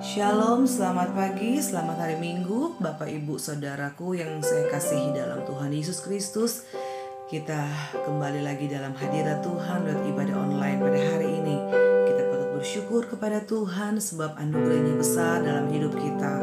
Shalom, selamat pagi, selamat hari Minggu, Bapak Ibu Saudaraku yang saya kasihi dalam Tuhan Yesus Kristus. Kita kembali lagi dalam hadirat Tuhan lewat ibadah online pada hari ini. Kita patut bersyukur kepada Tuhan sebab anugerahnya besar dalam hidup kita.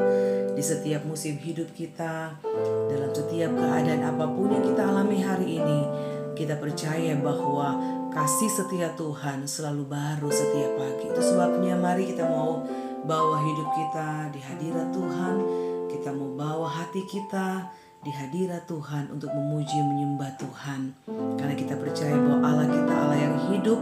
Di setiap musim hidup kita, dalam setiap keadaan apapun yang kita alami hari ini, kita percaya bahwa kasih setia Tuhan selalu baru setiap pagi. Itu sebabnya mari kita mau bawa hidup kita di hadirat Tuhan. Kita mau bawa hati kita di hadirat Tuhan untuk memuji menyembah Tuhan. Karena kita percaya bahwa Allah kita Allah yang hidup.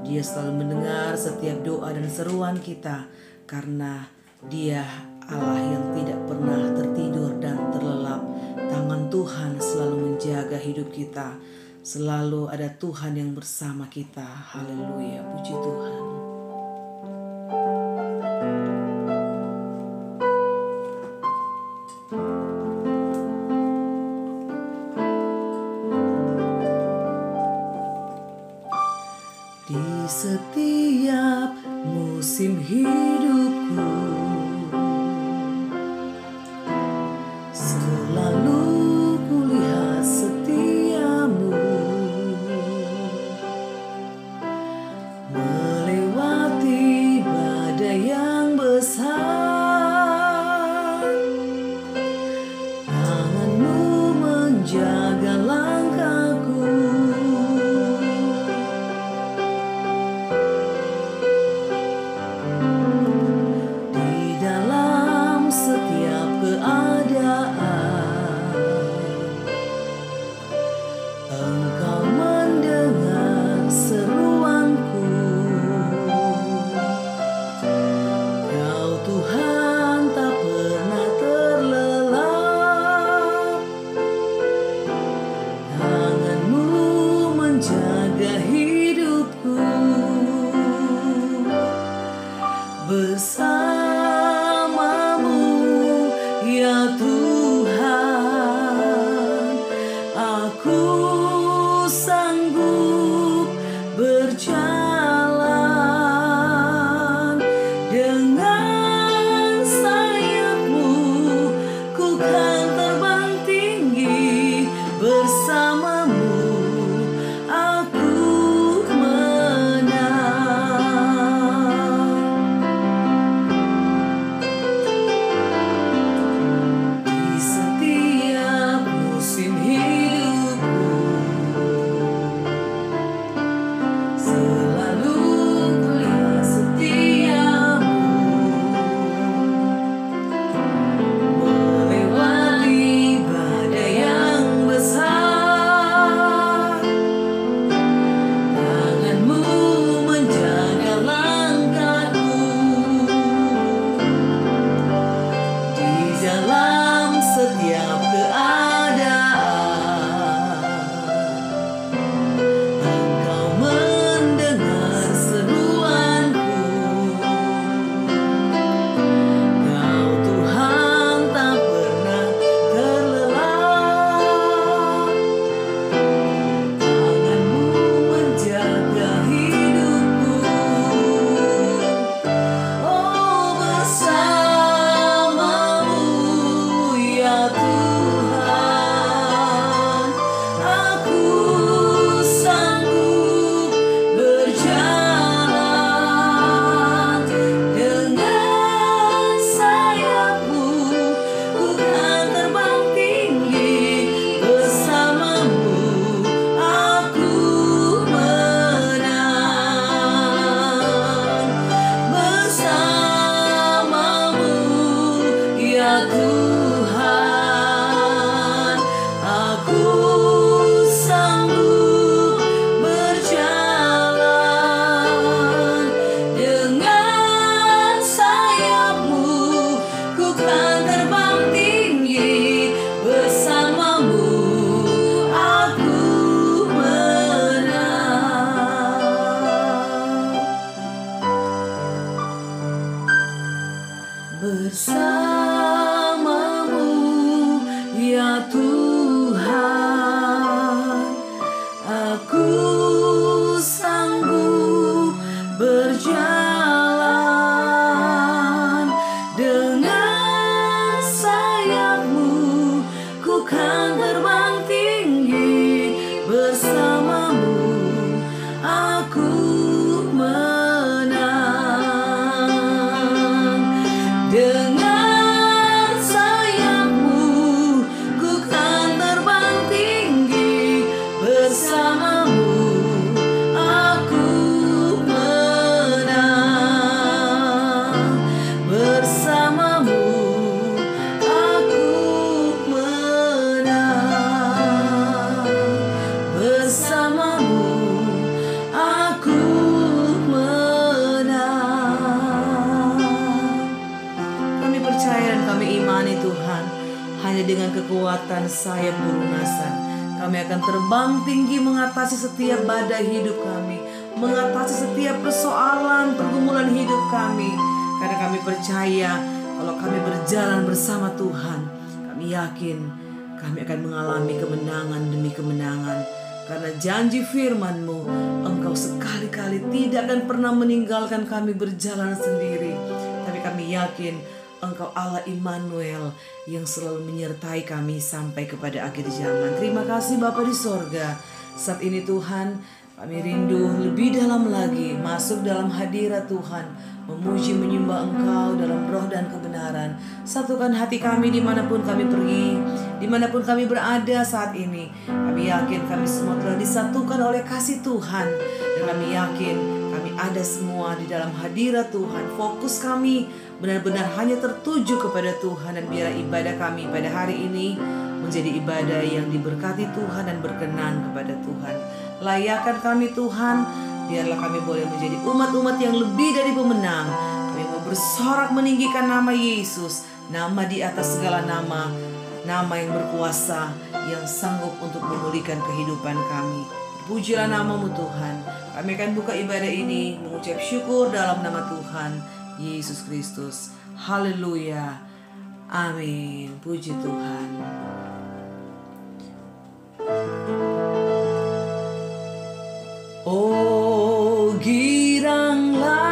Dia selalu mendengar setiap doa dan seruan kita. Karena Dia Allah yang tidak pernah tertidur dan terlelap. Tangan Tuhan selalu menjaga hidup kita. Selalu ada Tuhan yang bersama kita. Haleluya, puji Tuhan. Di setiap musim hidupku selalu kulihat setiamu melewati badai yang besar. Tanganmu menjaga langkahku. Engkau mendengar seruanku. Kau Tuhan tak pernah terlelap. Tanganmu menjaga hidupku. Bersamamu ya Tuhan, aku sanggup berjalan. Dengan sayapmu ku kan terbang tinggi. Bersamamu aku menang. Di setiap musim hidupku selalu kulihat setiamu melewati badai yang besar. Tanganmu menjaga langkahku. Di dalam setiap keadaan Engkau mendengar seruanku. Kau Tuhan tak pernah terlelap. Tanganmu menjaga hidupku. Oh, bersamamu ya Tuhan, aku sanggup berjalan. Dengan sayapmu ku kan terbang tinggi. Bersamamu aku menang. Bersamamu ya Tuhan, aku sanggup berjalan. Dengan sayapmu ku kan terbang tinggi. Bersamamu aku menang. Bersamamu ya Tuhan, aku sanggup berjalan. firman-Nya Tuhan, hanya dengan kekuatan sayap pelunasan kami akan terbang tinggi mengatasi setiap badai hidup kami, mengatasi setiap persoalan pergumulan hidup kami. Karena kami percaya kalau kami berjalan bersama Tuhan, kami yakin kami akan mengalami kemenangan demi kemenangan. Karena janji firman-Mu, Engkau sekali-kali tidak akan pernah meninggalkan kami berjalan sendiri. Tapi kami yakin Engkau Allah Immanuel yang selalu menyertai kami sampai kepada akhir zaman. Terima kasih Bapa di sorga. Saat ini Tuhan, kami rindu lebih dalam lagi masuk dalam hadirat Tuhan, memuji menyembah Engkau dalam roh dan kebenaran. Satukan hati kami dimanapun kami pergi, dimanapun kami berada saat ini. Kami yakin kami semua telah disatukan oleh kasih Tuhan. Dan kami yakin kami ada semua di dalam hadirat Tuhan. Fokus kami benar-benar hanya tertuju kepada Tuhan. Dan biarlah ibadah kami pada hari ini menjadi ibadah yang diberkati Tuhan dan berkenan kepada Tuhan. Layakan kami Tuhan, biarlah kami boleh menjadi umat-umat yang lebih dari pemenang. Kami mau bersorak meninggikan nama Yesus, nama di atas segala nama, nama yang berkuasa, yang sanggup untuk memulihkan kehidupan kami. Pujilah namamu Tuhan. Kami akan buka ibadah ini mengucap syukur dalam nama Tuhan Yesus Kristus. Haleluya. Amin. Puji Tuhan. Oh giranglah,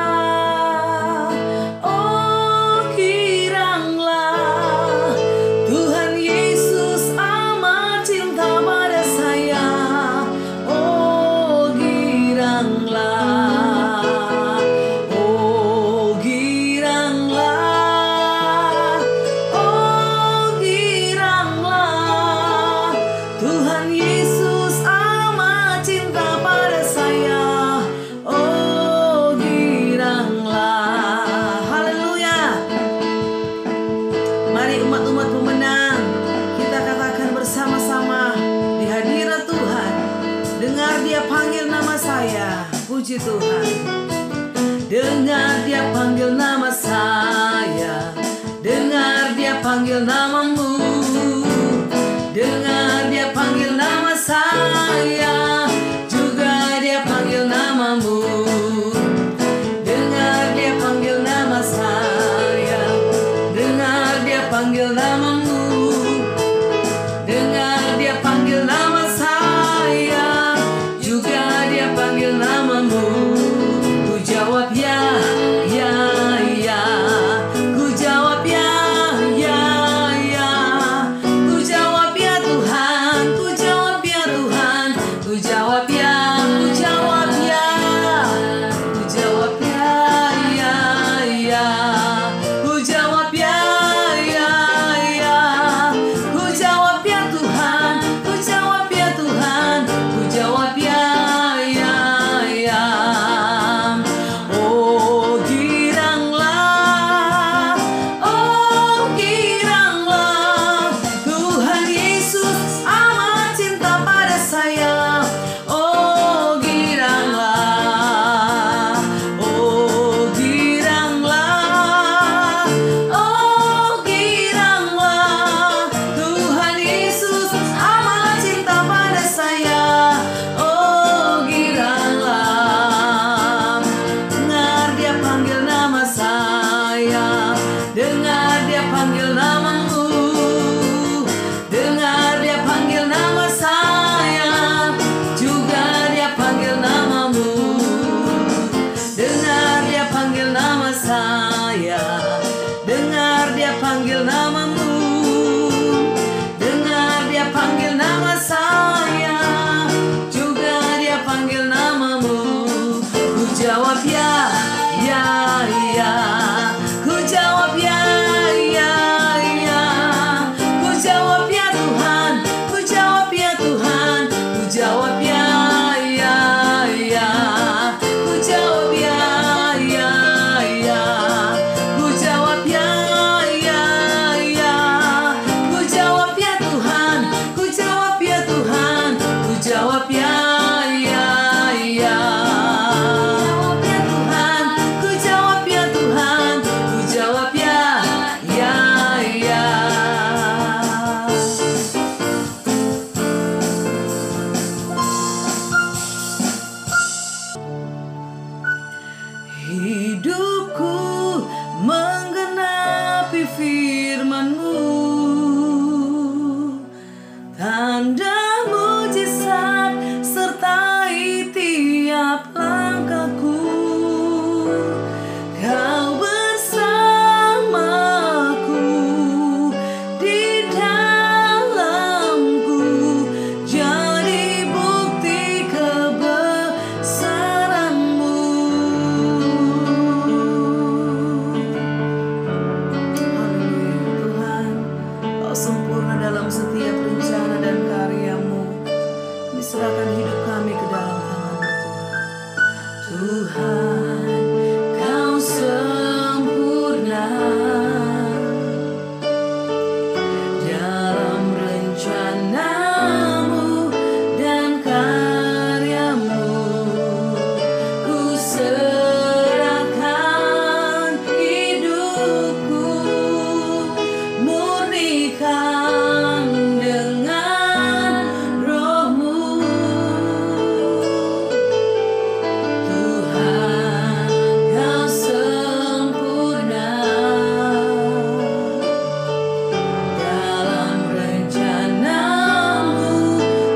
Tuhan Yesus amat cinta pada saya. Oh giranglah, Tuhan Yesus amat cinta pada saya. Umat-umat pemenang, kita katakan bersama-sama di hadirat Tuhan. Dengar Dia panggil nama saya. Puji Tuhan. Dengar Dia panggil nama saya. Dengar Dia panggil namamu. Dengar Dia panggil nama saya. Juga Dia panggil namamu. Dengar Dia panggil nama saya. Dengar Dia panggil namamu. Dengar Dia panggil nama saya. Juga Dia panggil namamu. Ku jawab ya, ya, ya. Ku jawab ya, ya, ya. Ku jawab ya Tuhan. Ku jawab ya Tuhan. Ku jawab ya, ku jawab ya. Ku jawab ya, ya, ya. Ku jawab ya. firman-Mu, tanda mujizat sertai tiap langkahku. Kau bersamaku di dalamku, jadi bukti kebesaran-Mu. Haleluya Tuhan, Kau sempurna dalam setiap rencana dan karya-Mu. Diserahkan hidup kami ke dalam tangan-Mu Tuhan. Kau sempurna dalam rencana-Mu dan karya-Mu. Ku serahkan hidupku, murnikan dengan Roh-Mu. Tuhan, Kau sempurna dalam rencana-Mu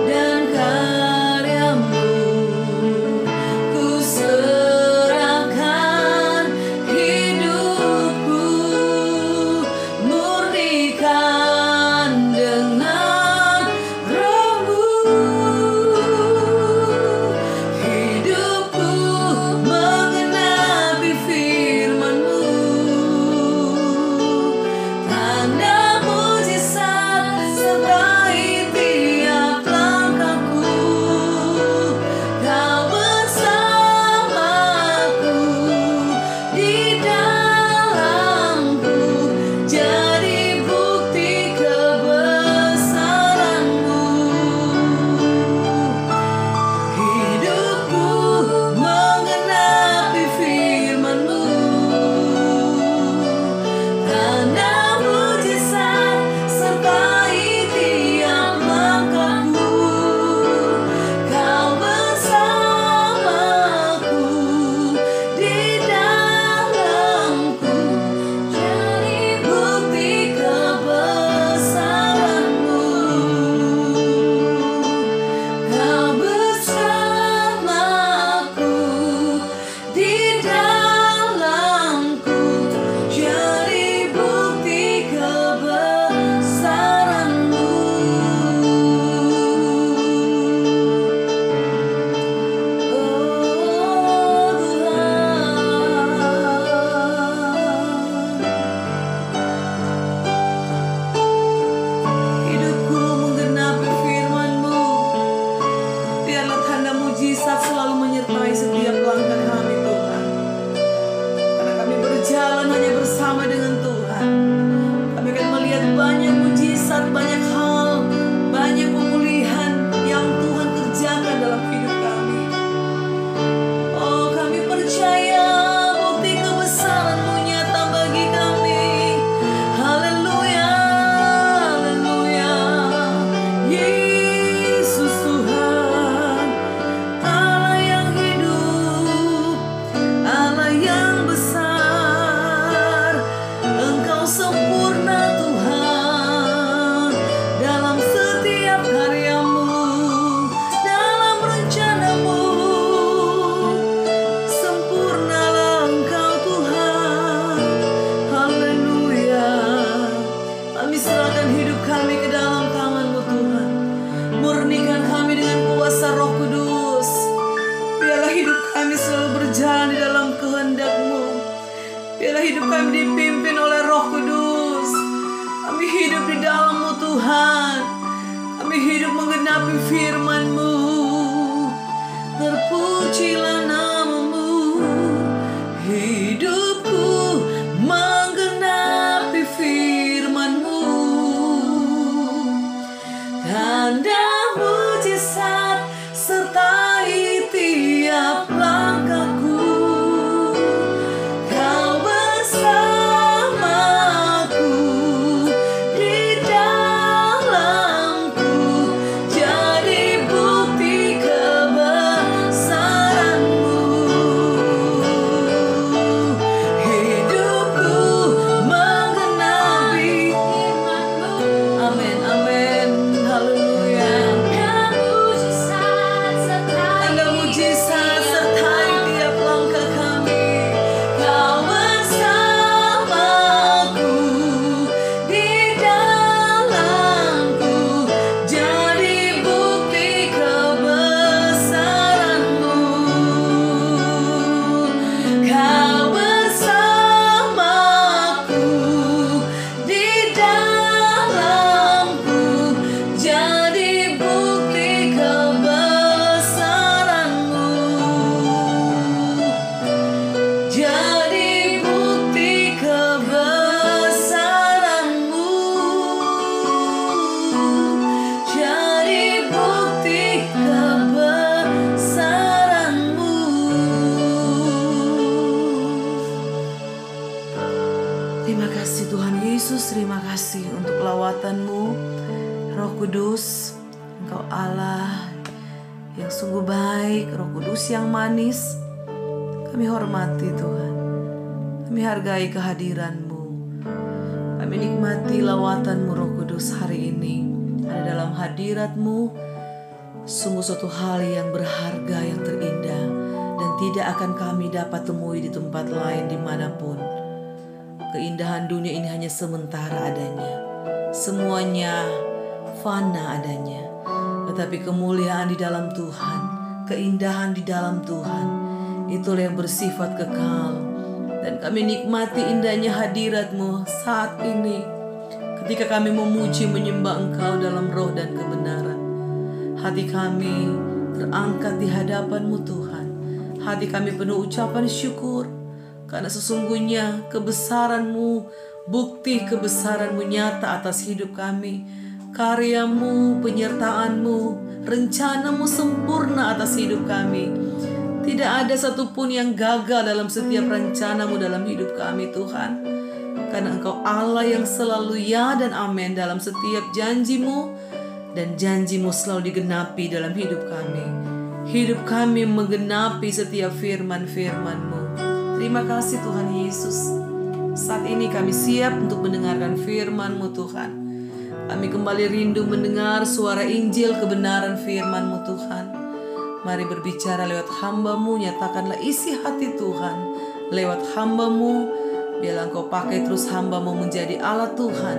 dan karya-Mu. Ku serahkan hidupku, murnikan dengan Roh-Mu. Hidupku menggenapi firman-Mu, tanda mujizat sertai tiap langkahku. Kau bersamaku di dalamku, jadi bukti kebesaran-Mu. Hidupku menggenapi firman-Mu, tanda mujizat sertai tiap langkahku. Kau bersamaku di dalamku, jadi bukti kebesaran-Mu. Kau bersamaku di dalamku, jadi bukti kebesaran-Mu. Oh Tuhan, hidupku menggenapi firman-Mu. Biarlah tanda mujizat selalu menyertai setiap langkah kami Tuhan. Karena kami berjalan hanya bersama dengan Tuhan, kami akan melihat banyak mujizat, banyak hal, banyak pemulihan yang Tuhan kerjakan dalam hidup kami. Oh, kami percaya bukti kebesaran-Mu nyata bagi kami. Haleluya, haleluya. Yesus Tuhan, Allah yang hidup, Allah yang besar. Engkau sempurna Tuhan dalam setiap karya-Mu, dalam rencana-Mu. Sempurnalah Engkau Tuhan. Haleluya. Kami serahkan hidup kami ke dalam tangan-Mu Tuhan. Murnikan kami dengan kuasa Roh Kudus. Biarlah hidup kami selalu berjalan di dalam kehendak-Mu. Biarlah hidup kami dipimpin oleh Roh Kudus. Kami hidup di dalam-Mu Tuhan. Kami hidup menggenapi firman-Mu. Terpujilah nama-Mu. Hidupku menggenapi firman-Mu, tanda mujizat sertai tiap langkahku. Kau bersamaku di dalamku, jadi bukti kebesaran-Mu. kasih Tuhan Yesus, terima kasih untuk lawatan-Mu. Roh Kudus, Engkau Allah yang sungguh baik, Roh Kudus yang manis. Kami hormati Tuhan, kami hargai kehadiran-Mu, kami nikmati lawatan-Mu Roh Kudus hari ini. Ada dalam hadirat-Mu sungguh suatu hal yang berharga, yang terindah, dan tidak akan kami dapat temui di tempat lain dimanapun. Keindahan dunia ini hanya sementara adanya, semuanya fana adanya. Tetapi kemuliaan di dalam Tuhan, keindahan di dalam Tuhan, itulah yang bersifat kekal. Dan kami nikmati indahnya hadirat-Mu saat ini, ketika kami memuji menyembah Engkau dalam roh dan kebenaran. Hati kami terangkat di hadapan-Mu Tuhan. Hati kami penuh ucapan syukur, karena sesungguhnya kebesaran-Mu, bukti kebesaran-Mu nyata atas hidup kami. Karya-Mu, penyertaan-Mu, rencana-Mu sempurna atas hidup kami. Tidak ada satupun yang gagal dalam setiap rencana-Mu dalam hidup kami Tuhan. Karena Engkau Allah yang selalu ya dan amin dalam setiap janji-Mu. Dan janji-Mu selalu digenapi dalam hidup kami. Hidup kami menggenapi setiap firman-firman-Mu. Terima kasih Tuhan Yesus. Saat ini kami siap untuk mendengarkan firman-Mu Tuhan. Kami kembali rindu mendengar suara Injil kebenaran firman-Mu Tuhan. Mari berbicara lewat hamba-Mu, nyatakanlah isi hati Tuhan lewat hamba-Mu. Biarlah Engkau pakai terus hamba-Mu menjadi alat Tuhan,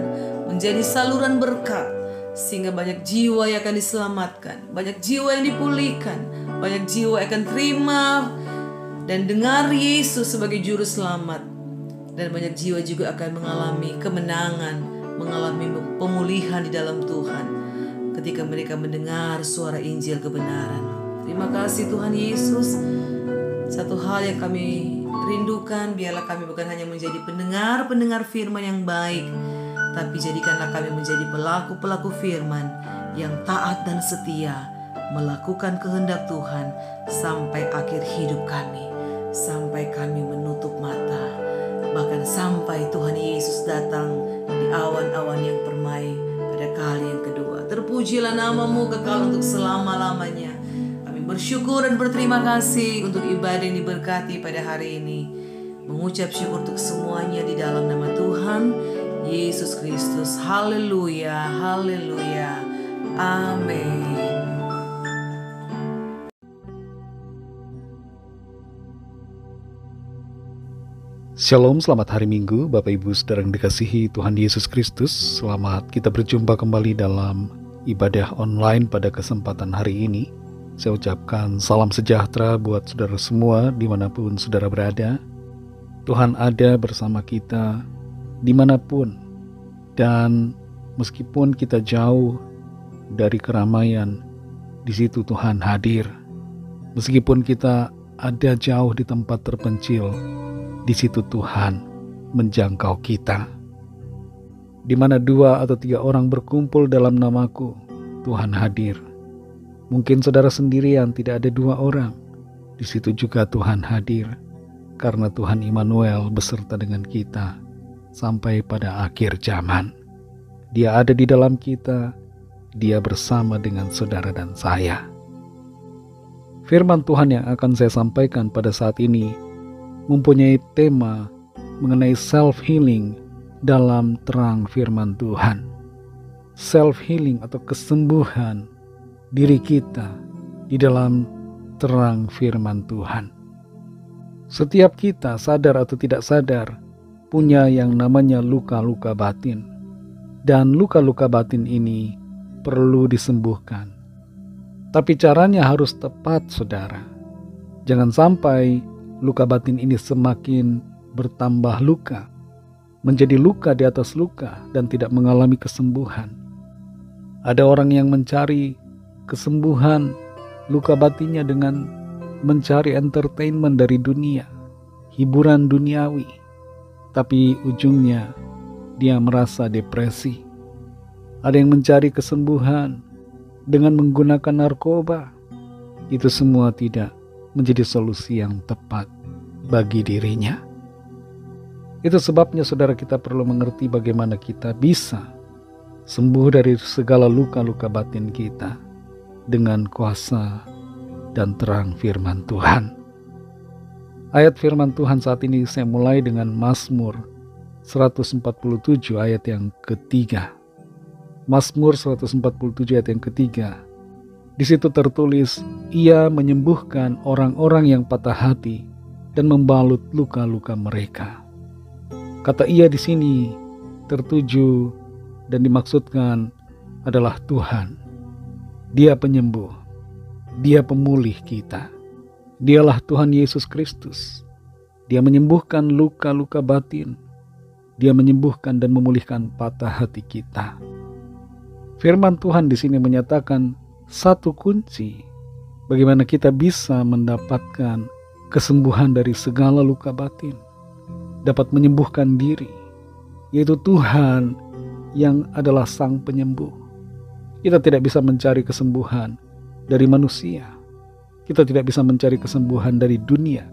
menjadi saluran berkat, sehingga banyak jiwa yang akan diselamatkan, banyak jiwa yang dipulihkan, banyak jiwa yang akan terima dan dengar Yesus sebagai juru selamat. Dan banyak jiwa juga akan mengalami kemenangan, mengalami pemulihan di dalam Tuhan ketika mereka mendengar suara Injil kebenaran. Terima kasih Tuhan Yesus. Satu hal yang kami rindukan, biarlah kami bukan hanya menjadi pendengar firman yang baik, tapi jadikanlah kami menjadi pelaku-pelaku firman yang taat dan setia, melakukan kehendak Tuhan sampai akhir hidup kami, sampai kami menutup mata, bahkan sampai Tuhan Yesus datang di awan-awan yang permai pada kali yang kedua. Terpujilah nama-Mu kekal untuk selama-lamanya. Kami bersyukur dan berterima kasih untuk ibadah yang diberkati pada hari ini. Mengucap syukur untuk semuanya di dalam nama Tuhan Yesus Kristus. Haleluya, haleluya, amin. Shalom, selamat hari Minggu Bapak Ibu Saudara yang dikasihi Tuhan Yesus Kristus. Selamat kita berjumpa kembali dalam ibadah online pada kesempatan hari ini. Saya ucapkan salam sejahtera buat saudara semua dimanapun saudara berada. Tuhan ada bersama kita dimanapun, dan meskipun kita jauh dari keramaian, di situ Tuhan hadir. Meskipun kita ada jauh di tempat terpencil, di situ Tuhan menjangkau kita. Di mana 2 atau 3 orang berkumpul dalam nama-Ku, Tuhan hadir. Mungkin saudara sendirian, tidak ada 2 orang. Di situ juga Tuhan hadir, karena Tuhan Immanuel beserta dengan kita sampai pada akhir zaman. Dia ada di dalam kita, Dia bersama dengan saudara dan saya. Firman Tuhan yang akan saya sampaikan pada saat ini mempunyai tema mengenai self-healing dalam terang firman Tuhan. Self-healing atau kesembuhan diri kita di dalam terang firman Tuhan. Setiap kita, sadar atau tidak sadar, punya yang namanya luka-luka batin. Dan luka-luka batin ini perlu disembuhkan. Tapi caranya harus tepat, saudara. Jangan sampai luka batin ini semakin bertambah luka, menjadi luka di atas luka dan tidak mengalami kesembuhan. Ada orang yang mencari kesembuhan luka batinnya dengan mencari entertainment dari dunia, hiburan duniawi, tapi ujungnya dia merasa depresi. Ada yang mencari kesembuhan dengan menggunakan narkoba. Itu semua tidak menjadi solusi yang tepat bagi dirinya. Itu sebabnya saudara, kita perlu mengerti bagaimana kita bisa sembuh dari segala luka-luka batin kita dengan kuasa dan terang firman Tuhan. Ayat firman Tuhan saat ini saya mulai dengan Mazmur 147 ayat yang ketiga. Mazmur 147 ayat yang ketiga. Di situ tertulis, Ia menyembuhkan orang-orang yang patah hati dan membalut luka-luka mereka. Kata Ia di sini tertuju dan dimaksudkan adalah Tuhan. Dia penyembuh, Dia pemulih kita. Dialah Tuhan Yesus Kristus. Dia menyembuhkan luka-luka batin. Dia menyembuhkan dan memulihkan patah hati kita. Firman Tuhan di sini menyatakan satu kunci bagaimana kita bisa mendapatkan kesembuhan dari segala luka batin, dapat menyembuhkan diri, yaitu Tuhan yang adalah Sang Penyembuh. Kita tidak bisa mencari kesembuhan dari manusia. Kita tidak bisa mencari kesembuhan dari dunia.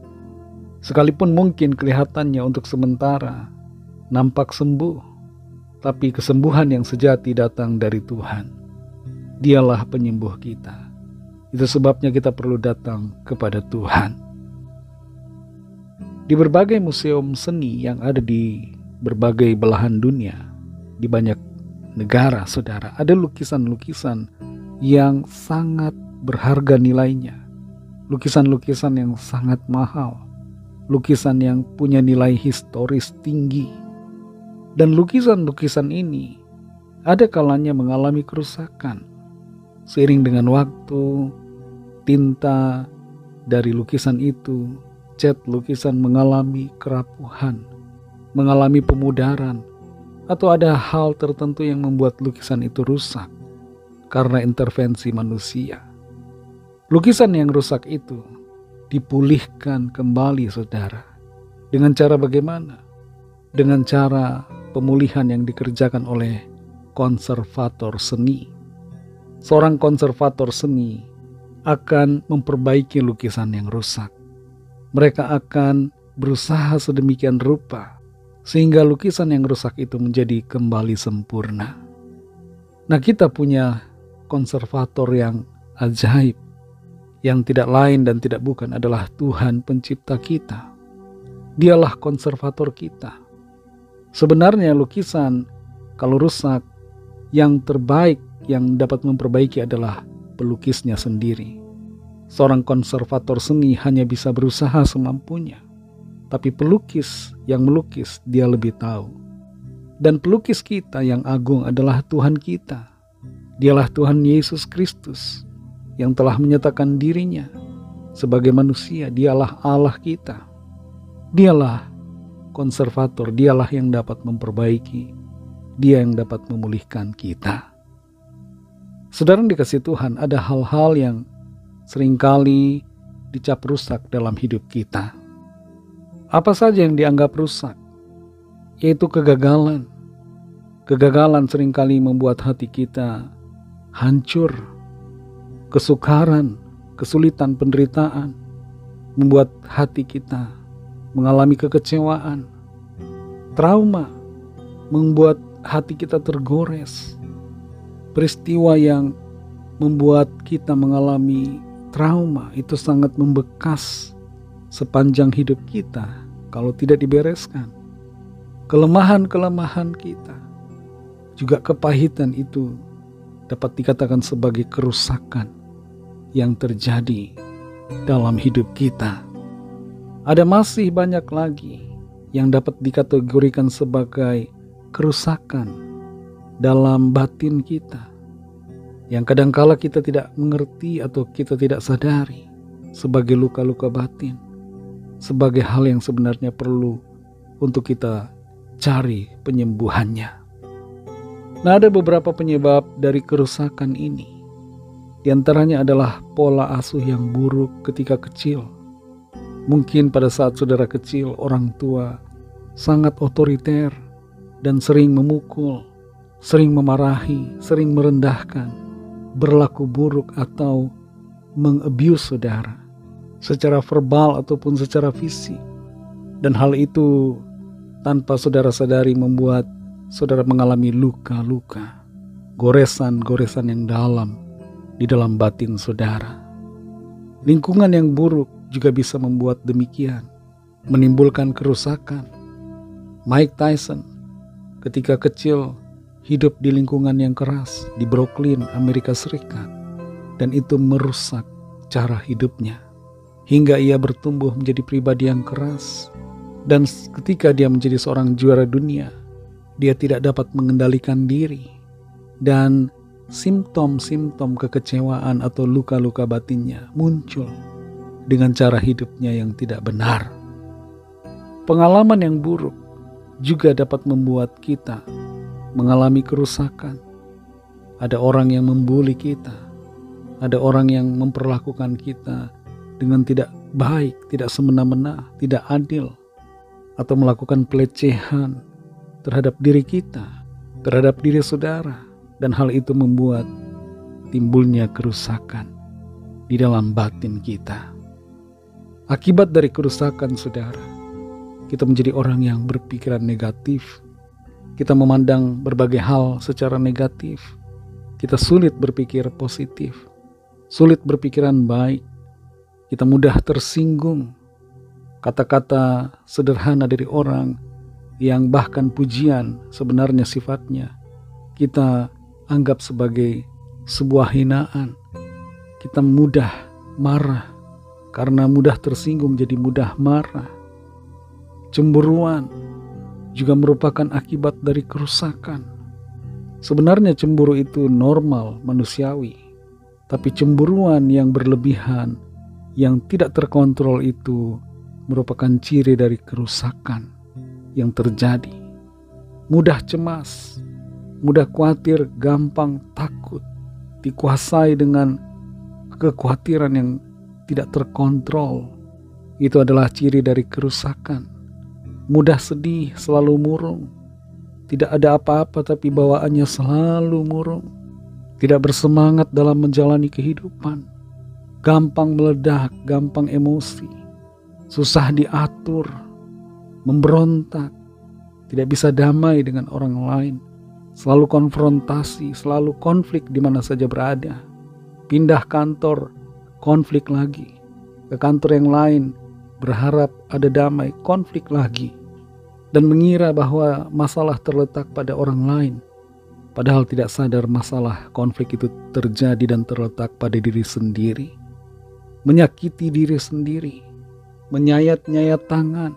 Sekalipun mungkin kelihatannya untuk sementara nampak sembuh, tapi kesembuhan yang sejati datang dari Tuhan. Dialah penyembuh kita. Itu sebabnya kita perlu datang kepada Tuhan. Di berbagai museum seni yang ada di berbagai belahan dunia, di banyak negara, saudara, ada lukisan-lukisan yang sangat berharga nilainya. Lukisan-lukisan yang sangat mahal, lukisan yang punya nilai historis tinggi. Dan lukisan-lukisan ini ada kalanya mengalami kerusakan. Seiring dengan waktu, tinta dari lukisan itu, cat lukisan mengalami kerapuhan, mengalami pemudaran, atau ada hal tertentu yang membuat lukisan itu rusak karena intervensi manusia. Lukisan yang rusak itu dipulihkan kembali, saudara. Dengan cara bagaimana? Dengan cara pemulihan yang dikerjakan oleh konservator seni. Seorang konservator seni akan memperbaiki lukisan yang rusak. Mereka akan berusaha sedemikian rupa sehingga lukisan yang rusak itu menjadi kembali sempurna. Nah, kita punya konservator yang ajaib, yang tidak lain dan tidak bukan adalah Tuhan pencipta kita. Dialah konservator kita. Sebenarnya lukisan kalau rusak, yang terbaik yang dapat memperbaiki adalah pelukisnya sendiri. Seorang konservator seni hanya bisa berusaha semampunya. Tapi pelukis yang melukis dia lebih tahu. Dan pelukis kita yang agung adalah Tuhan kita. Dialah Tuhan Yesus Kristus yang telah menyatakan dirinya sebagai manusia. Dialah Allah kita. Dialah konservator, dialah yang dapat memperbaiki, dia yang dapat memulihkan kita. Saudara yang dikasihi Tuhan, ada hal-hal yang seringkali dicap rusak dalam hidup kita. Apa saja yang dianggap rusak? Yaitu kegagalan. Kegagalan seringkali membuat hati kita hancur. Kesukaran, kesulitan, penderitaan membuat hati kita mengalami kekecewaan. Trauma membuat hati kita tergores. Peristiwa yang membuat kita mengalami trauma itu sangat membekas sepanjang hidup kita kalau tidak dibereskan. Kelemahan-kelemahan kita, juga kepahitan itu dapat dikatakan sebagai kerusakan yang terjadi dalam hidup kita. Ada masih banyak lagi yang dapat dikategorikan sebagai kerusakan dalam batin kita, yang kadangkala kita tidak mengerti atau kita tidak sadari sebagai luka-luka batin, sebagai hal yang sebenarnya perlu untuk kita cari penyembuhannya. Nah, ada beberapa penyebab dari kerusakan ini. Di antaranya adalah pola asuh yang buruk ketika kecil. Mungkin pada saat saudara kecil, orang tua sangat otoriter dan sering memukul, sering memarahi, sering merendahkan, berlaku buruk atau meng-abuse saudara secara verbal ataupun secara fisik. Dan hal itu tanpa saudara sadari membuat saudara mengalami luka-luka, goresan-goresan yang dalam di dalam batin saudara. Lingkungan yang buruk juga bisa membuat demikian, menimbulkan kerusakan. Mike Tyson ketika kecil hidup di lingkungan yang keras di Brooklyn, Amerika Serikat, dan itu merusak cara hidupnya hingga ia bertumbuh menjadi pribadi yang keras. Dan ketika dia menjadi seorang juara dunia, dia tidak dapat mengendalikan diri, dan simptom-simptom kekecewaan atau luka-luka batinnya muncul dengan cara hidupnya yang tidak benar. Pengalaman yang buruk juga dapat membuat kita mengalami kerusakan. Ada orang yang membuli kita, ada orang yang memperlakukan kita dengan tidak baik, tidak semena-mena, tidak adil, atau melakukan pelecehan terhadap diri kita, terhadap diri saudara, dan hal itu membuat timbulnya kerusakan di dalam batin kita. Akibat dari kerusakan saudara, kita menjadi orang yang berpikiran negatif. Kita memandang berbagai hal secara negatif. Kita sulit berpikir positif, sulit berpikiran baik. Kita mudah tersinggung. Kata-kata sederhana dari orang yang bahkan pujian sebenarnya sifatnya kita anggap sebagai sebuah hinaan. Kita mudah marah, karena mudah tersinggung jadi mudah marah. Cemburuan juga merupakan akibat dari kerusakan. Sebenarnya cemburu itu normal, manusiawi. Tapi cemburuan yang berlebihan, yang tidak terkontrol itu merupakan ciri dari kerusakan yang terjadi. Mudah cemas, mudah khawatir, gampang takut, dikuasai dengan kekhawatiran yang tidak terkontrol. Itu adalah ciri dari kerusakan. Mudah sedih, selalu murung. Tidak ada apa-apa tapi bawaannya selalu murung. Tidak bersemangat dalam menjalani kehidupan. Gampang meledak, gampang emosi. Susah diatur, memberontak, tidak bisa damai dengan orang lain, selalu konfrontasi, selalu konflik di mana saja berada. Pindah kantor, konflik lagi. Ke kantor yang lain, berharap ada damai, konflik lagi. Dan mengira bahwa masalah terletak pada orang lain, padahal tidak sadar masalah konflik itu terjadi dan terletak pada diri sendiri. Menyakiti diri sendiri, menyayat-nyayat tangan,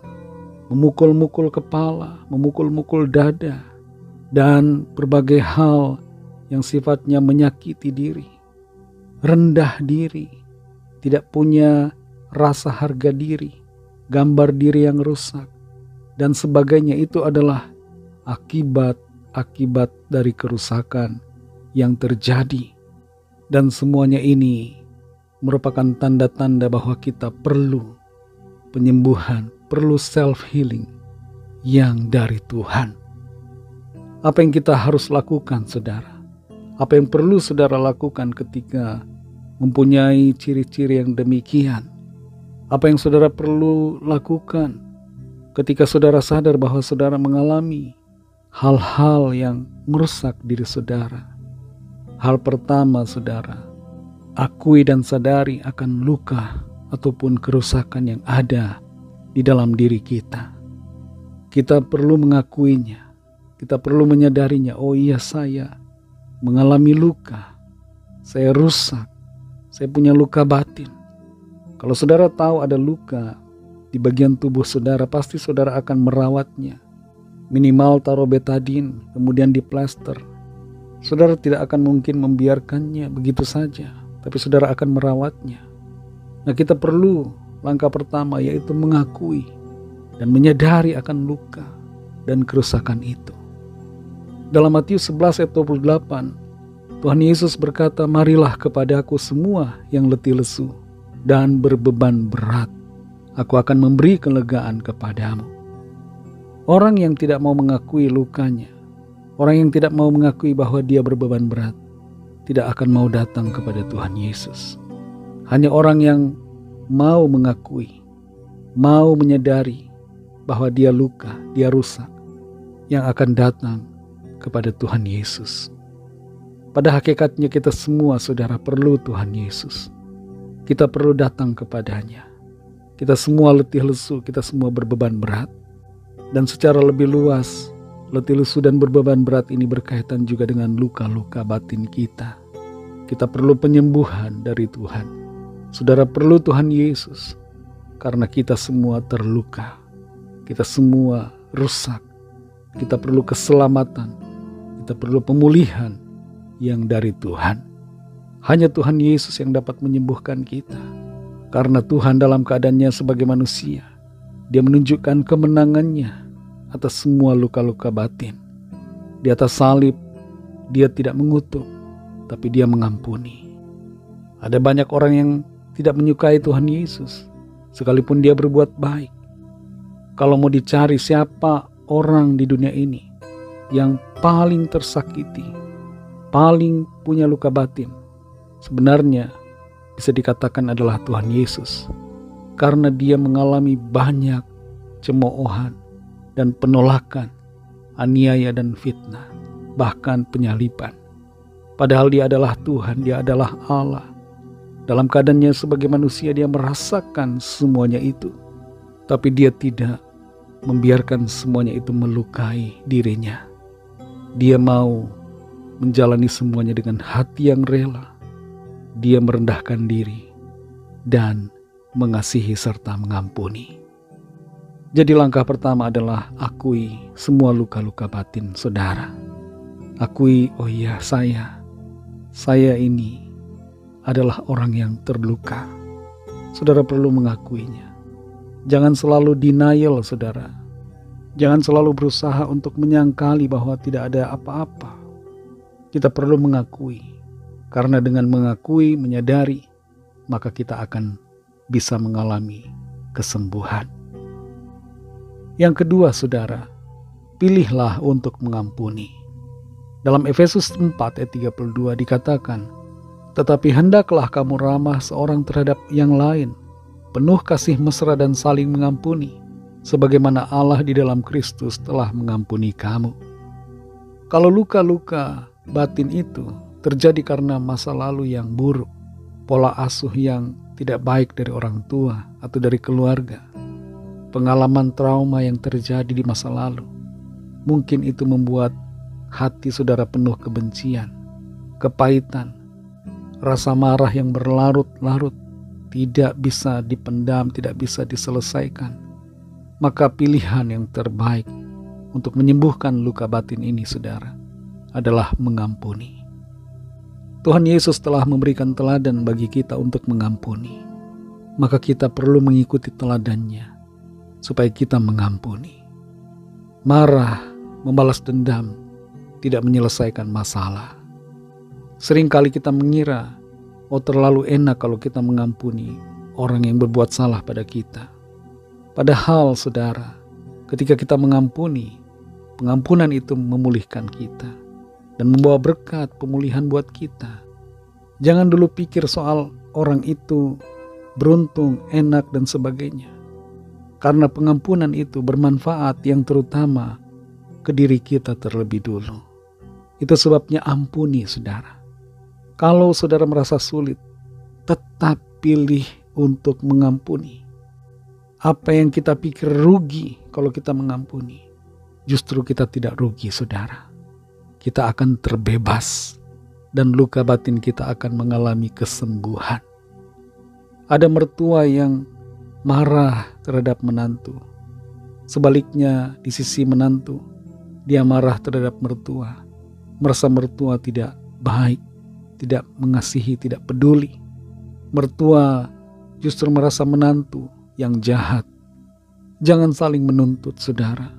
memukul-mukul kepala, memukul-mukul dada, dan berbagai hal yang sifatnya menyakiti diri. Rendah diri, tidak punya rasa harga diri, gambar diri yang rusak, dan sebagainya. Itu adalah akibat dari kerusakan yang terjadi. Dan semuanya ini merupakan tanda-tanda bahwa kita perlu penyembuhan, perlu self-healing yang dari Tuhan. Apa yang kita harus lakukan, saudara? Apa yang perlu saudara lakukan ketika mempunyai ciri-ciri yang demikian? Apa yang saudara perlu lakukan ketika saudara sadar bahwa saudara mengalami hal-hal yang merusak diri saudara? Hal pertama, saudara, akui dan sadari akan luka ataupun kerusakan yang ada di dalam diri kita. Kita perlu mengakuinya. Kita perlu menyadarinya. Oh iya, saya mengalami luka. Saya rusak. Saya punya luka batin. Kalau saudara tahu ada luka di bagian tubuh saudara, pasti saudara akan merawatnya. Minimal taruh betadin, kemudian diplaster. Saudara tidak akan mungkin membiarkannya begitu saja, tapi saudara akan merawatnya. Nah, kita perlu langkah pertama, yaitu mengakui dan menyadari akan luka dan kerusakan itu. Dalam Matius 11 ayat 28, Tuhan Yesus berkata, "Marilah kepadaku semua yang letih lesu dan berbeban berat. Aku akan memberi kelegaan kepadamu." Orang yang tidak mau mengakui lukanya, orang yang tidak mau mengakui bahwa dia berbeban berat, tidak akan mau datang kepada Tuhan Yesus. Hanya orang yang mau mengakui, mau menyadari, bahwa dia luka, dia rusak, yang akan datang kepada Tuhan Yesus. Pada hakikatnya kita semua, saudara, perlu Tuhan Yesus. Kita perlu datang kepadanya. Kita semua letih lesu, kita semua berbeban berat. Dan secara lebih luas, letih lesu dan berbeban berat ini berkaitan juga dengan luka-luka batin kita. Kita perlu penyembuhan dari Tuhan. Saudara perlu Tuhan Yesus, karena kita semua terluka. Kita semua rusak. Kita perlu keselamatan. Kita perlu pemulihan yang dari Tuhan. Hanya Tuhan Yesus yang dapat menyembuhkan kita. Karena Tuhan dalam keadaannya sebagai manusia, dia menunjukkan kemenangannya atas semua luka-luka batin. Di atas salib, dia tidak mengutuk, tapi dia mengampuni. Ada banyak orang yang tidak menyukai Tuhan Yesus, sekalipun dia berbuat baik. Kalau mau dicari siapa orang di dunia ini yang paling tersakiti, paling punya luka batin, sebenarnya bisa dikatakan adalah Tuhan Yesus. Karena dia mengalami banyak cemoohan dan penolakan, aniaya dan fitnah, bahkan penyaliban. Padahal dia adalah Tuhan, dia adalah Allah. Dalam keadaannya sebagai manusia dia merasakan semuanya itu. Tapi dia tidak membiarkan semuanya itu melukai dirinya. Dia mau menjalani semuanya dengan hati yang rela. Dia merendahkan diri dan mengasihi serta mengampuni. Jadi langkah pertama adalah akui semua luka-luka batin saudara. Akui, oh iya saya ini adalah orang yang terluka. Saudara perlu mengakuinya. Jangan selalu denial saudara. Jangan selalu berusaha untuk menyangkali bahwa tidak ada apa-apa. Kita perlu mengakui. Karena dengan mengakui, menyadari, maka kita akan bisa mengalami kesembuhan. Yang kedua saudara, pilihlah untuk mengampuni. Dalam Efesus 4 ayat 32 dikatakan, tetapi hendaklah kamu ramah seorang terhadap yang lain, penuh kasih mesra dan saling mengampuni, sebagaimana Allah di dalam Kristus telah mengampuni kamu. Kalau luka-luka batin itu terjadi karena masa lalu yang buruk, pola asuh yang tidak baik dari orang tua atau dari keluarga, pengalaman trauma yang terjadi di masa lalu, mungkin itu membuat hati saudara penuh kebencian, kepahitan, rasa marah yang berlarut-larut, tidak bisa dipendam, tidak bisa diselesaikan. Maka pilihan yang terbaik untuk menyembuhkan luka batin ini saudara adalah mengampuni. Tuhan Yesus telah memberikan teladan bagi kita untuk mengampuni. Maka kita perlu mengikuti teladannya supaya kita mengampuni. Marah, membalas dendam tidak menyelesaikan masalah. Seringkali kita mengira, oh terlalu enak kalau kita mengampuni orang yang berbuat salah pada kita. Padahal saudara, ketika kita mengampuni, pengampunan itu memulihkan kita dan membawa berkat pemulihan buat kita. Jangan dulu pikir soal orang itu beruntung, enak dan sebagainya. Karena pengampunan itu bermanfaat yang terutama ke diri kita terlebih dulu. Itu sebabnya ampuni saudara. Kalau saudara merasa sulit, tetap pilih untuk mengampuni. Apa yang kita pikir rugi kalau kita mengampuni, justru kita tidak rugi saudara. Kita akan terbebas dan luka batin kita akan mengalami kesembuhan. Ada mertua yang marah terhadap menantu. Sebaliknya di sisi menantu, dia marah terhadap mertua. Merasa mertua tidak baik, tidak mengasihi, tidak peduli. Mertua justru merasa menantu yang jahat. Jangan saling menuntut saudara.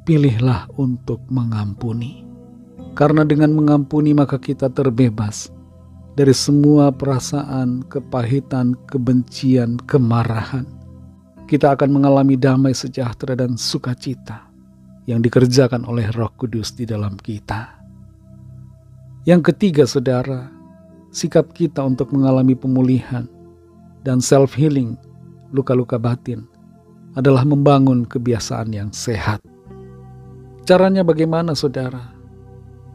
Pilihlah untuk mengampuni. Karena dengan mengampuni maka kita terbebas dari semua perasaan, kepahitan, kebencian, kemarahan. Kita akan mengalami damai sejahtera dan sukacita yang dikerjakan oleh Roh Kudus di dalam kita. Yang ketiga saudara, sikap kita untuk mengalami pemulihan dan self-healing luka-luka batin adalah membangun kebiasaan yang sehat. Caranya bagaimana, saudara?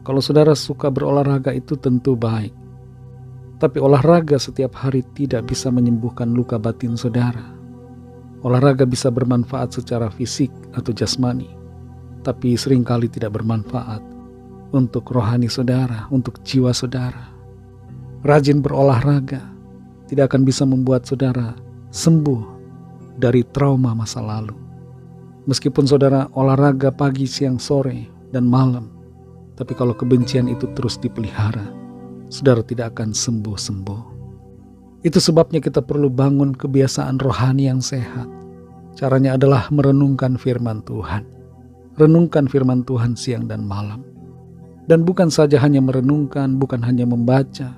Kalau saudara suka berolahraga itu tentu baik. Tapi olahraga setiap hari tidak bisa menyembuhkan luka batin saudara. Olahraga bisa bermanfaat secara fisik atau jasmani, tapi seringkali tidak bermanfaat untuk rohani saudara, untuk jiwa saudara. Rajin berolahraga tidak akan bisa membuat saudara sembuh dari trauma masa lalu. Meskipun saudara olahraga pagi, siang, sore, dan malam, tapi kalau kebencian itu terus dipelihara, saudara tidak akan sembuh-sembuh. Itu sebabnya kita perlu bangun kebiasaan rohani yang sehat. Caranya adalah merenungkan firman Tuhan. Renungkan firman Tuhan siang dan malam. Dan bukan saja hanya merenungkan, bukan hanya membaca,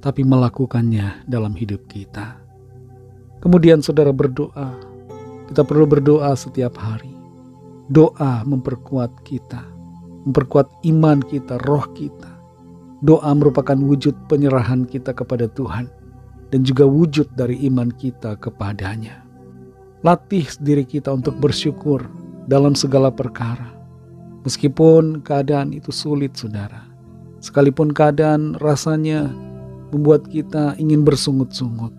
tapi melakukannya dalam hidup kita. Kemudian saudara berdoa. Kita perlu berdoa setiap hari. Doa memperkuat kita, memperkuat iman kita, roh kita. Doa merupakan wujud penyerahan kita kepada Tuhan dan juga wujud dari iman kita kepadanya. Latih diri kita untuk bersyukur dalam segala perkara. Meskipun keadaan itu sulit, saudara. Sekalipun keadaan rasanya membuat kita ingin bersungut-sungut.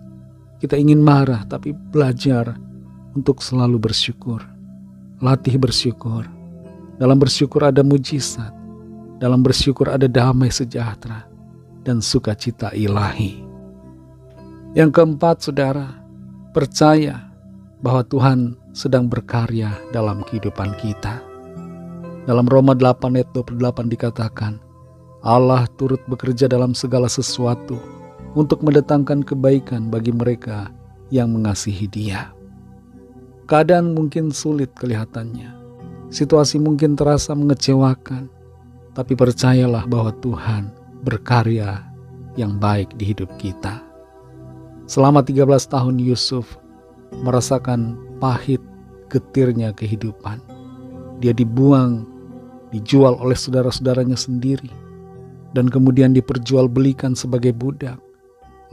Kita ingin marah, tapi belajar untuk selalu bersyukur. Latih bersyukur. Dalam bersyukur ada mujizat. Dalam bersyukur ada damai sejahtera dan sukacita ilahi. Yang keempat, saudara, percaya bahwa Tuhan sedang berkarya dalam kehidupan kita. Dalam Roma 8 ayat 28 dikatakan, Allah turut bekerja dalam segala sesuatu untuk mendatangkan kebaikan bagi mereka yang mengasihi Dia. Keadaan mungkin sulit kelihatannya, situasi mungkin terasa mengecewakan, tapi percayalah bahwa Tuhan berkarya yang baik di hidup kita. Selama 13 tahun Yusuf merasakan pahit getirnya kehidupan. Dia dibuang, dijual oleh saudara-saudaranya sendiri, dan kemudian diperjualbelikan sebagai budak.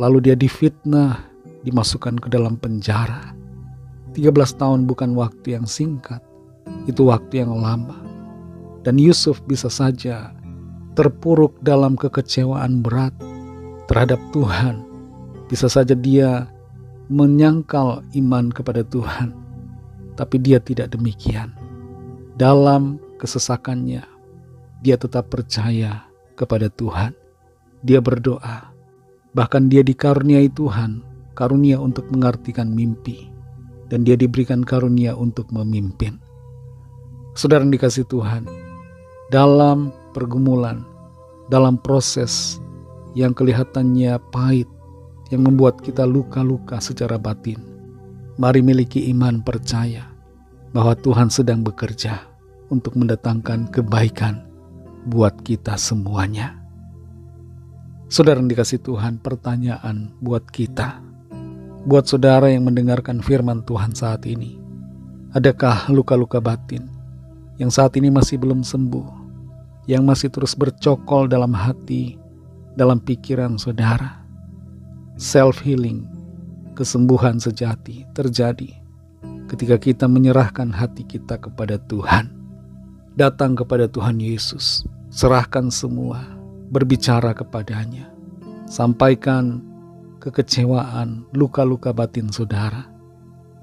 Lalu dia difitnah, dimasukkan ke dalam penjara. 13 tahun bukan waktu yang singkat, itu waktu yang lama. Dan Yusuf bisa saja terpuruk dalam kekecewaan berat terhadap Tuhan. Bisa saja dia menyangkal iman kepada Tuhan, tapi dia tidak demikian. Dalam kesesakannya, dia tetap percaya kepada Tuhan. Dia berdoa. Bahkan dia dikaruniai Tuhan, karunia untuk mengartikan mimpi. Dan dia diberikan karunia untuk memimpin. Saudara yang dikasihi Tuhan, dalam pergumulan, dalam proses yang kelihatannya pahit, yang membuat kita luka-luka secara batin, mari miliki iman percaya bahwa Tuhan sedang bekerja untuk mendatangkan kebaikan buat kita semuanya. Saudara yang dikasihi Tuhan, pertanyaan buat kita, buat saudara yang mendengarkan firman Tuhan saat ini. Adakah luka-luka batin yang saat ini masih belum sembuh, yang masih terus bercokol dalam hati, dalam pikiran saudara? Self-healing, kesembuhan sejati terjadi ketika kita menyerahkan hati kita kepada Tuhan. Datang kepada Tuhan Yesus, serahkan semua, berbicara kepadanya. Sampaikan kekecewaan, luka-luka batin saudara.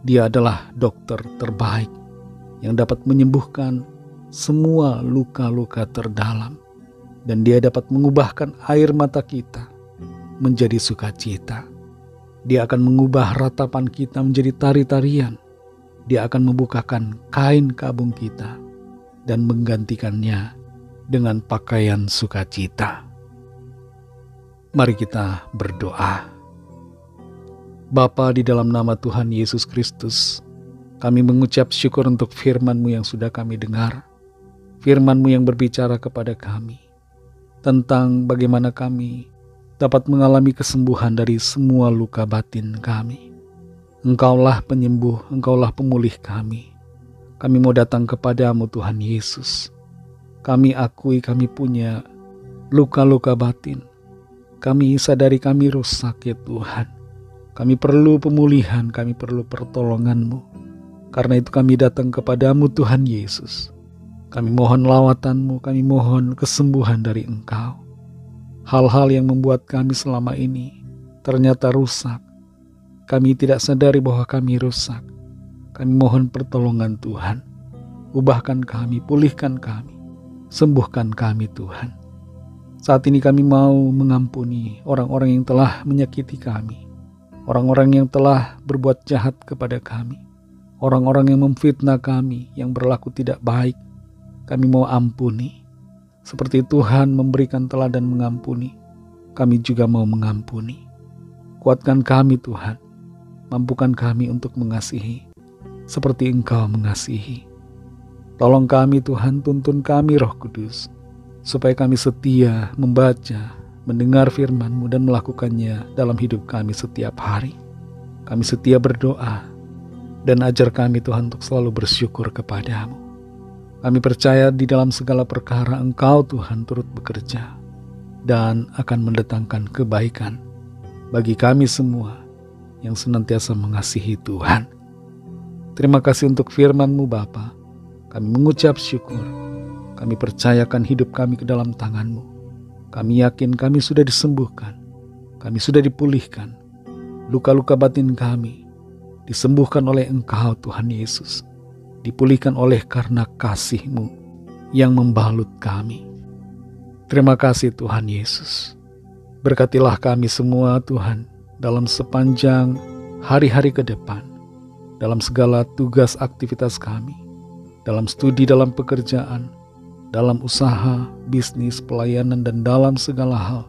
Dia adalah dokter terbaik yang dapat menyembuhkan semua luka-luka terdalam. Dan dia dapat mengubahkan air mata kita menjadi sukacita. Dia akan mengubah ratapan kita menjadi tari-tarian. Dia akan membukakan kain kabung kita dan menggantikannya dengan pakaian sukacita. Mari kita berdoa. Bapa, di dalam nama Tuhan Yesus Kristus, kami mengucap syukur untuk firman-Mu yang sudah kami dengar. Firman-Mu yang berbicara kepada kami tentang bagaimana kami dapat mengalami kesembuhan dari semua luka batin kami. Engkaulah penyembuh, Engkaulah pemulih kami. Kami mau datang kepadamu Tuhan Yesus. Kami akui kami punya luka-luka batin. Kami sadari kami rusak ya Tuhan. Kami perlu pemulihan, kami perlu pertolongan-Mu. Karena itu kami datang kepadamu Tuhan Yesus. Kami mohon lawatan-Mu, kami mohon kesembuhan dari Engkau. Hal-hal yang membuat kami selama ini ternyata rusak. Kami tidak sadari bahwa kami rusak. Kami mohon pertolongan Tuhan. Ubahkan kami, pulihkan kami, sembuhkan kami Tuhan. Saat ini kami mau mengampuni orang-orang yang telah menyakiti kami. Orang-orang yang telah berbuat jahat kepada kami. Orang-orang yang memfitnah kami, yang berlaku tidak baik. Kami mau ampuni. Seperti Tuhan memberikan teladan mengampuni, kami juga mau mengampuni. Kuatkan kami Tuhan. Mampukan kami untuk mengasihi seperti Engkau mengasihi. Tolong kami Tuhan, tuntun kami Roh Kudus, supaya kami setia membaca, mendengar firman-Mu dan melakukannya dalam hidup kami setiap hari. Kami setia berdoa, dan ajar kami Tuhan untuk selalu bersyukur kepadamu. Kami percaya di dalam segala perkara Engkau Tuhan turut bekerja, dan akan mendatangkan kebaikan bagi kami semua yang senantiasa mengasihi Tuhan. Terima kasih untuk firman-Mu Bapa. Kami mengucap syukur. Kami percayakan hidup kami ke dalam tangan-Mu. Kami yakin kami sudah disembuhkan. Kami sudah dipulihkan. Luka-luka batin kami disembuhkan oleh Engkau Tuhan Yesus. Dipulihkan oleh karena kasih-Mu yang membalut kami. Terima kasih Tuhan Yesus. Berkatilah kami semua Tuhan dalam sepanjang hari-hari ke depan, dalam segala tugas aktivitas kami, dalam studi, dalam pekerjaan, dalam usaha, bisnis, pelayanan, dan dalam segala hal.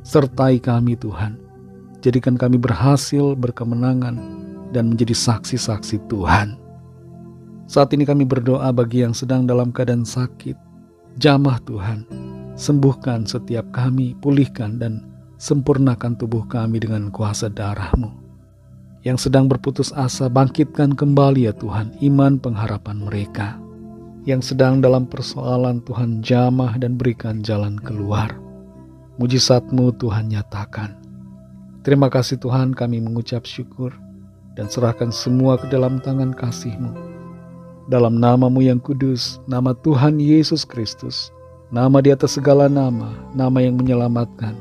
Sertai kami Tuhan, jadikan kami berhasil, berkemenangan, dan menjadi saksi-saksi Tuhan. Saat ini kami berdoa bagi yang sedang dalam keadaan sakit. Jamah Tuhan, sembuhkan setiap kami, pulihkan dan sempurnakan tubuh kami dengan kuasa darah-Mu. Yang sedang berputus asa, bangkitkan kembali ya Tuhan iman pengharapan mereka. Yang sedang dalam persoalan Tuhan, jamah dan berikan jalan keluar. Mujizat-Mu Tuhan nyatakan. Terima kasih Tuhan, kami mengucap syukur dan serahkan semua ke dalam tangan kasih-Mu. Dalam nama-Mu yang kudus, nama Tuhan Yesus Kristus, nama di atas segala nama, nama yang menyelamatkan,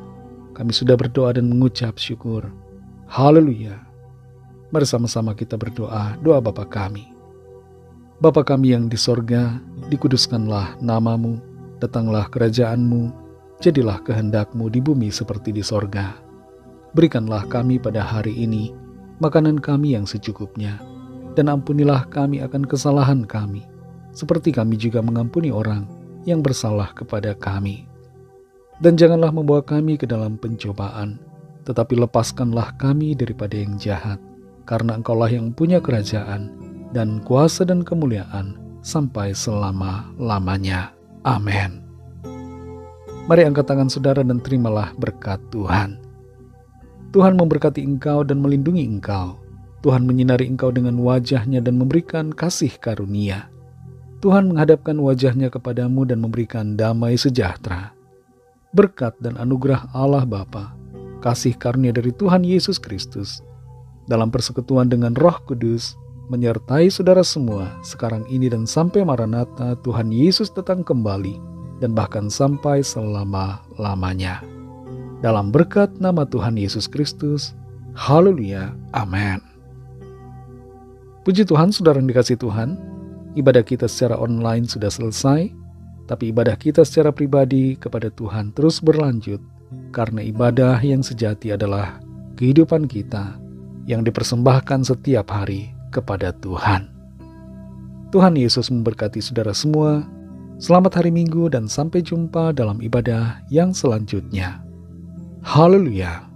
kami sudah berdoa dan mengucap syukur. Haleluya. Mari sama-sama kita berdoa, doa Bapa kami. Bapa kami yang di sorga, dikuduskanlah nama-Mu, datanglah kerajaan-Mu, jadilah kehendak-Mu di bumi seperti di sorga. Berikanlah kami pada hari ini makanan kami yang secukupnya, dan ampunilah kami akan kesalahan kami, seperti kami juga mengampuni orang yang bersalah kepada kami. Dan janganlah membawa kami ke dalam pencobaan, tetapi lepaskanlah kami daripada yang jahat, karena Engkaulah yang punya kerajaan, dan kuasa dan kemuliaan, sampai selama-lamanya. Amin. Mari angkat tangan saudara dan terimalah berkat Tuhan. Tuhan memberkati engkau dan melindungi engkau. Tuhan menyinari engkau dengan wajah-Nya dan memberikan kasih karunia. Tuhan menghadapkan wajah-Nya kepadamu dan memberikan damai sejahtera. Berkat dan anugerah Allah Bapa, kasih karunia dari Tuhan Yesus Kristus, dalam persekutuan dengan Roh Kudus, menyertai saudara semua sekarang ini dan sampai Maranatha Tuhan Yesus datang kembali, dan bahkan sampai selama-lamanya. Dalam berkat nama Tuhan Yesus Kristus, haleluya, amin. Puji Tuhan, saudara yang dikasihi Tuhan, ibadah kita secara online sudah selesai. Tapi ibadah kita secara pribadi kepada Tuhan terus berlanjut, karena ibadah yang sejati adalah kehidupan kita yang dipersembahkan setiap hari kepada Tuhan. Tuhan Yesus memberkati saudara semua. Selamat hari Minggu dan sampai jumpa dalam ibadah yang selanjutnya. Haleluya.